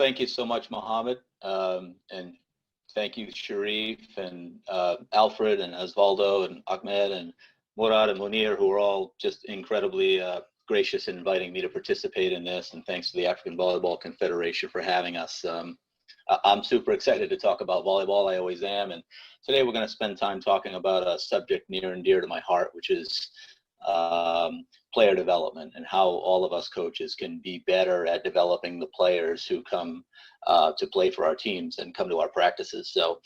thank you so much, Mohammed. And thank you, Sharif and Alfred and Osvaldo and Ahmed and Murad and Munir, who are all just incredibly gracious in inviting me to participate in this. And thanks to the African Volleyball Confederation for having us. I'm super excited to talk about volleyball. I always am. And today we're going to spend time talking about a subject near and dear to my heart, which is player development and how all of us coaches can be better at developing the players who come to play for our teams and come to our practices. So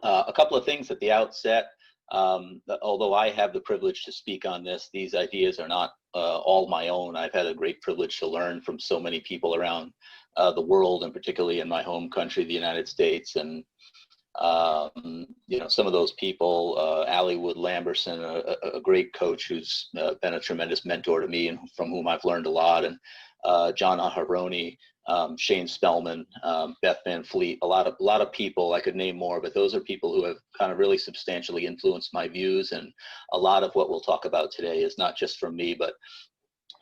a couple of things at the outset. Although I have the privilege to speak on this, these ideas are not all my own. I've had a great privilege to learn from so many people around the world, and particularly in my home country, the United States. And some of those people, Ali Wood Lamberson, a great coach who's been a tremendous mentor to me and from whom I've learned a lot, and John Aharoni, Shane Spellman, Beth Van Fleet, a lot of people. I could name more, but those are people who have kind of really substantially influenced my views. And a lot of what we'll talk about today is not just from me, but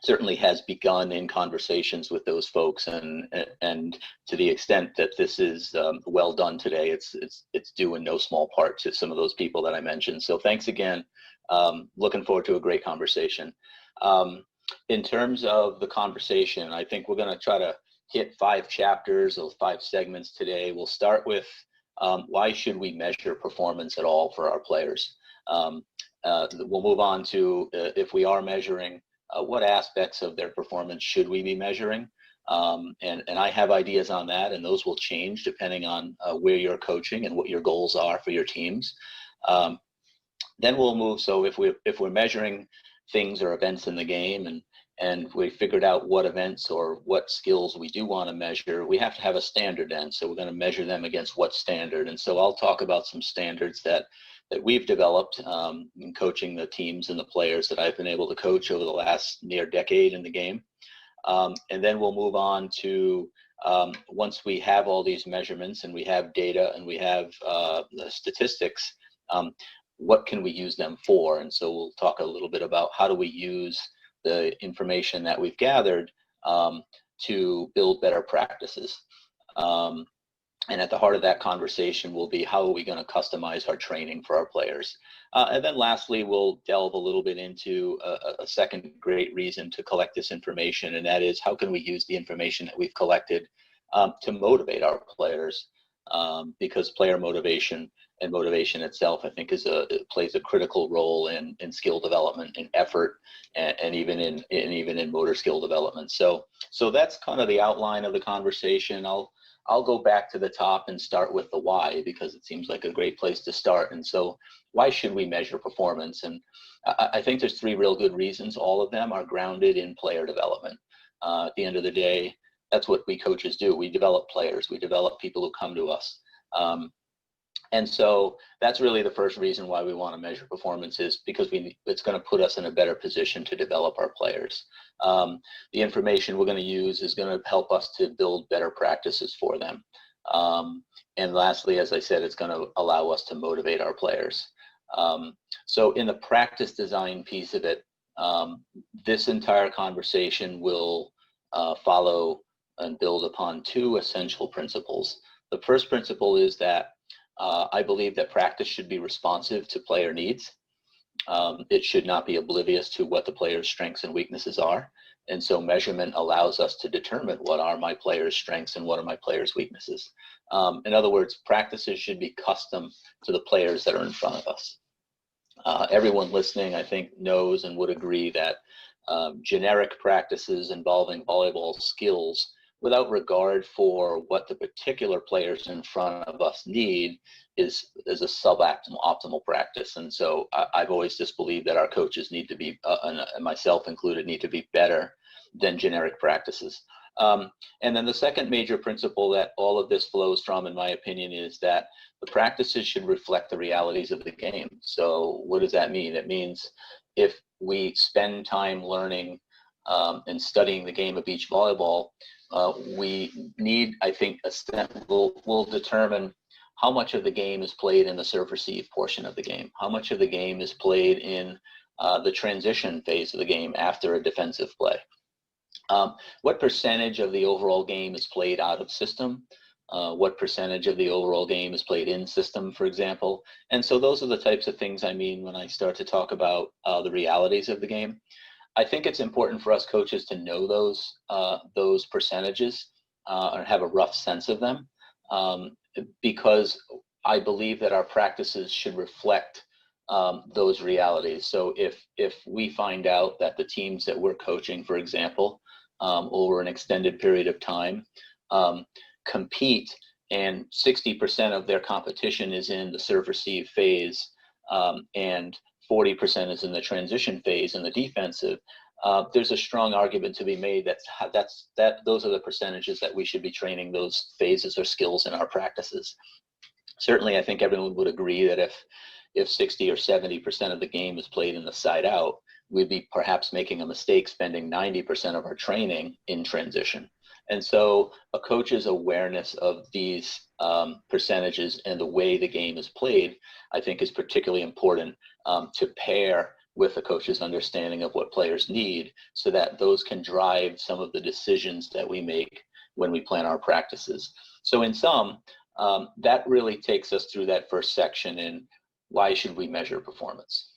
certainly has begun in conversations with those folks, and to the extent that this is well done today, it's due in no small part to some of those people that I mentioned. So thanks again. Looking forward to a great conversation. In terms of the conversation, I think we're going to try to hit 5 chapters or 5 segments today. We'll start with why should we measure performance at all for our players. We'll move on to if we are measuring, what aspects of their performance should we be measuring? And I have ideas on that, and those will change depending on where you're coaching and what your goals are for your teams. Then we'll move. So if we're measuring things or events in the game, and we figured out what events or what skills we do want to measure, we have to have a standard then. So we're going to measure them against what standard. And so I'll talk about some standards that we've developed in coaching the teams and the players that I've been able to coach over the last near decade in the game. And then we'll move on to, once we have all these measurements and we have data and we have the statistics, what can we use them for? And so we'll talk a little bit about how do we use the information that we've gathered to build better practices. And at the heart of that conversation will be, how are we going to customize our training for our players? And then lastly, we'll delve a little bit into a second great reason to collect this information, and that is, how can we use the information that we've collected to motivate our players? Because player motivation and motivation itself, I think, plays a critical role in skill development, in effort, and even in motor skill development. So that's kind of the outline of the conversation. I'll go back to the top and start with the why, because it seems like a great place to start. And so why should we measure performance? And I think there's 3 real good reasons. All of them are grounded in player development. At the end of the day, that's what we coaches do. We develop players. We develop people who come to us. And so that's really the first reason why we want to measure performance, is because it's going to put us in a better position to develop our players. The information we're going to use is going to help us to build better practices for them. And lastly, as I said, it's going to allow us to motivate our players. So in the practice design piece of it, this entire conversation will follow and build upon 2 essential principles. The first principle is that I believe that practice should be responsive to player needs. It should not be oblivious to what the player's strengths and weaknesses are. And so measurement allows us to determine what are my player's strengths and what are my player's weaknesses. In other words, practices should be custom to the players that are in front of us. Everyone listening, I think, knows and would agree that generic practices involving volleyball skills, without regard for what the particular players in front of us need, is a suboptimal practice. And so I've always just believed that our coaches need to be, and myself included, need to be better than generic practices. And then the second major principle that all of this flows from, in my opinion, is that the practices should reflect the realities of the game. So what does that mean? It means if we spend time learning and studying the game of beach volleyball, we need, I think, we'll determine how much of the game is played in the serve receive portion of the game, how much of the game is played in the transition phase of the game after a defensive play. What percentage of the overall game is played out of system? What percentage of the overall game is played in system, for example? And so those are the types of things I mean when I start to talk about the realities of the game. I think it's important for us coaches to know those percentages or have a rough sense of them, because I believe that our practices should reflect those realities. So if we find out that the teams that we're coaching, for example, over an extended period of time, compete, and 60% of their competition is in the serve receive phase, and 40% is in the transition phase in the defensive, there's a strong argument to be made that those are the percentages that we should be training those phases or skills in our practices. Certainly, I think everyone would agree that if 60 or 70% of the game is played in the side out, we'd be perhaps making a mistake spending 90% of our training in transition. And so a coach's awareness of these percentages and the way the game is played, I think, is particularly important to pair with a coach's understanding of what players need, so that those can drive some of the decisions that we make when we plan our practices. So in sum, that really takes us through that first section in why should we measure performance.